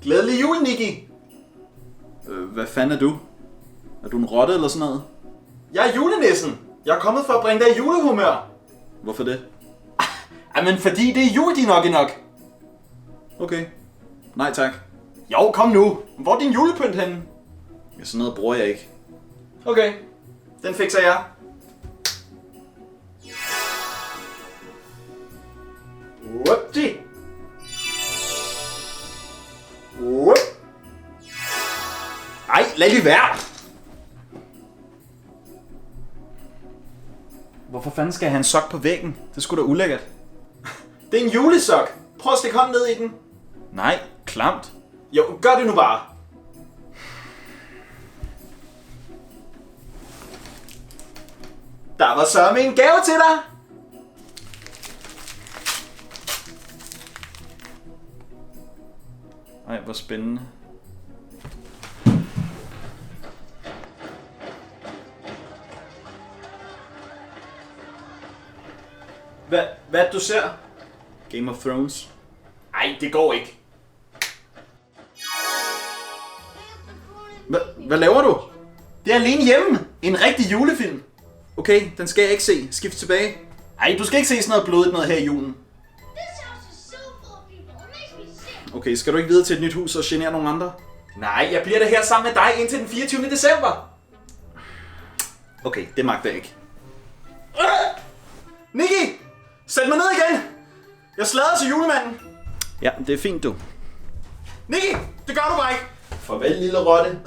Glædelig jul, Nikki. Hvad fanden er du? Er du en rotte eller sådan noget? Jeg er julenissen. Jeg er kommet for at bringe dig i julehumør. Hvorfor det? Jamen, fordi det er jul, din nok. Okay. Nej tak. Jo, kom nu. Hvor er din julepynt henne? Ja, sådan noget bruger jeg ikke. Okay, den fikser jeg. Whoopty. Whoop. Ej, lad lige være. Hvorfor fanden skal jeg have en sok på væggen? Det skulle da ulækkert. Det er en julesok. Prøv at stikke hånden ned i den. Nej, klamt. Jo, gør det nu bare. Der var så med en gave til dig. Ej, hvor spændende. Hvad du ser? Game of Thrones. Ej, det går ikke. Hvad laver du? Det er alene hjemme. En rigtig julefilm. Okay, den skal jeg ikke se. Skift tilbage. Ej, du skal ikke se sådan noget blodigt noget her i julen. Okay, skal du ikke videre til et nyt hus og genere nogle andre? Nej, jeg bliver der her sammen med dig indtil den 24. december. Okay, det magter jeg ikke. Nikki! Sæt mig ned igen! Jeg slader til julemanden. Ja, det er fint, du. Nikki! Det gør du bare ikke! Farvel, lille rotte.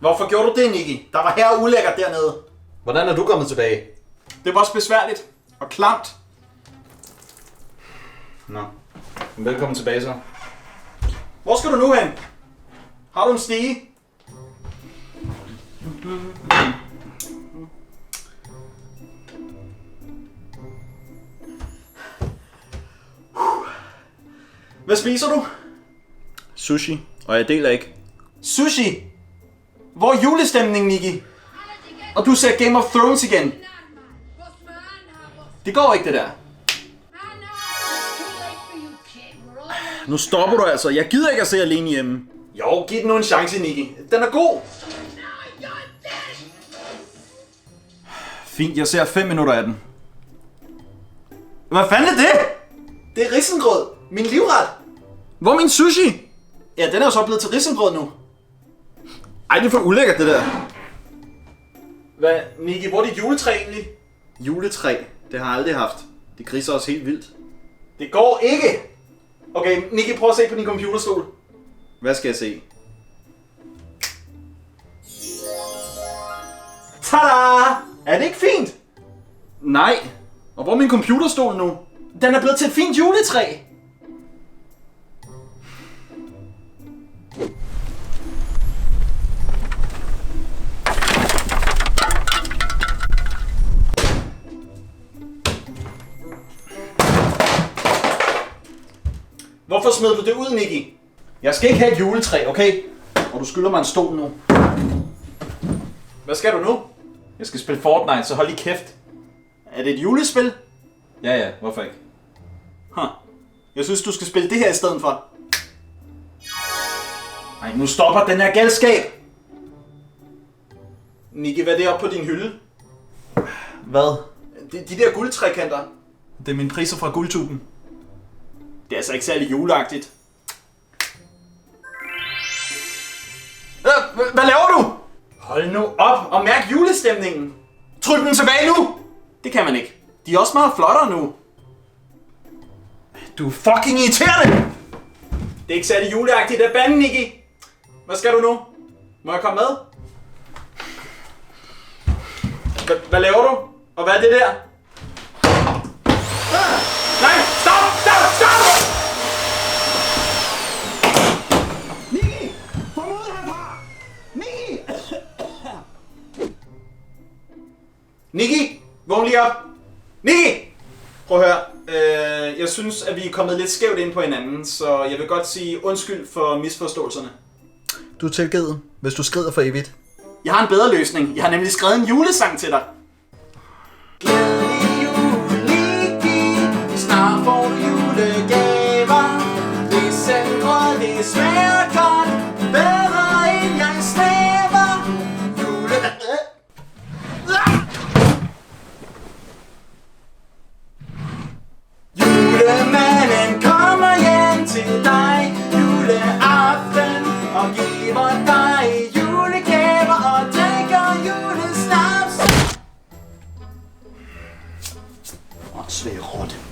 Hvorfor gjorde du det, Nikki? Der var her ulækkert dernede. Hvordan er du kommet tilbage? Det var også besværligt og klamt. Nå, velkommen tilbage så. Hvor skal du nu hen? Har du en stige? Hvad spiser du? Sushi, og jeg deler ikke. Sushi? Hvor er julestemningen, Nikki? Og du ser Game of Thrones igen. Det går ikke, det der. Nu stopper du altså. Jeg gider ikke at se alene hjemme. Jo, giv den nu en chance, Nikki. Den er god. Fint, jeg ser 5 minutter af den. Hvad fanden er det? Det er risengrød. Min livret. Hvor er min sushi? Ja, den er jo så blevet til risengrød nu. Ej, det er for ulækkert, det der. Hvad, Nikki, hvor er dit juletræ egentlig? Juletræ, det har jeg aldrig haft. Det griser også helt vildt. Det går ikke. Okay, Nikki, prøv at se på din computerstol. Hvad skal jeg se? Tada! Er det ikke fint? Nej. Og hvor er min computerstol nu? Den er blevet til et fint juletræ. Hvorfor smed du det ud, Nikki? Jeg skal ikke have et juletræ, okay? Og du skylder mig en stol nu. Hvad skal du nu? Jeg skal spille Fortnite, så hold lige kæft. Er det et julespil? Ja, hvorfor ikke? Jeg synes, du skal spille det her i stedet for. Nej, nu stopper den her galskab. Nikki, hvad er det oppe på din hylde? Hvad? De der guldtrekanter. Det er mine priser fra guldtuben. Det er altså ikke særlig juleagtigt. Hvad laver du? Hold nu op og mærk julestemningen. Tryk den tilbage nu. Det kan man ikke. De er også meget flottere nu. Du er fucking irriterende. Det er ikke særlig juleagtigt at bande, Nikki. Hvad skal du nu? Må jeg komme med? Hvad laver du? Og hvad er det der? Nej, stop! Nikki! Kom ud herfra! Nikki! Nikki! Vågn lige op! Nikki! Prøv at høre. Jeg synes, at vi er kommet lidt skævt ind på hinanden, så jeg vil godt sige undskyld for misforståelserne. Du er tilgivet, hvis du skrider for evigt. Jeg har en bedre løsning. Jeg har nemlig skrevet en julesang til dig. Glædelig jul, Niki. Snart får du julegaver. Risengrød, det smager godt. Bedre end jeg snæver. Julemanden kommer hjem til dig juleaften og giver dig julegaver og drikker julesnaps. Åndssvag rotte.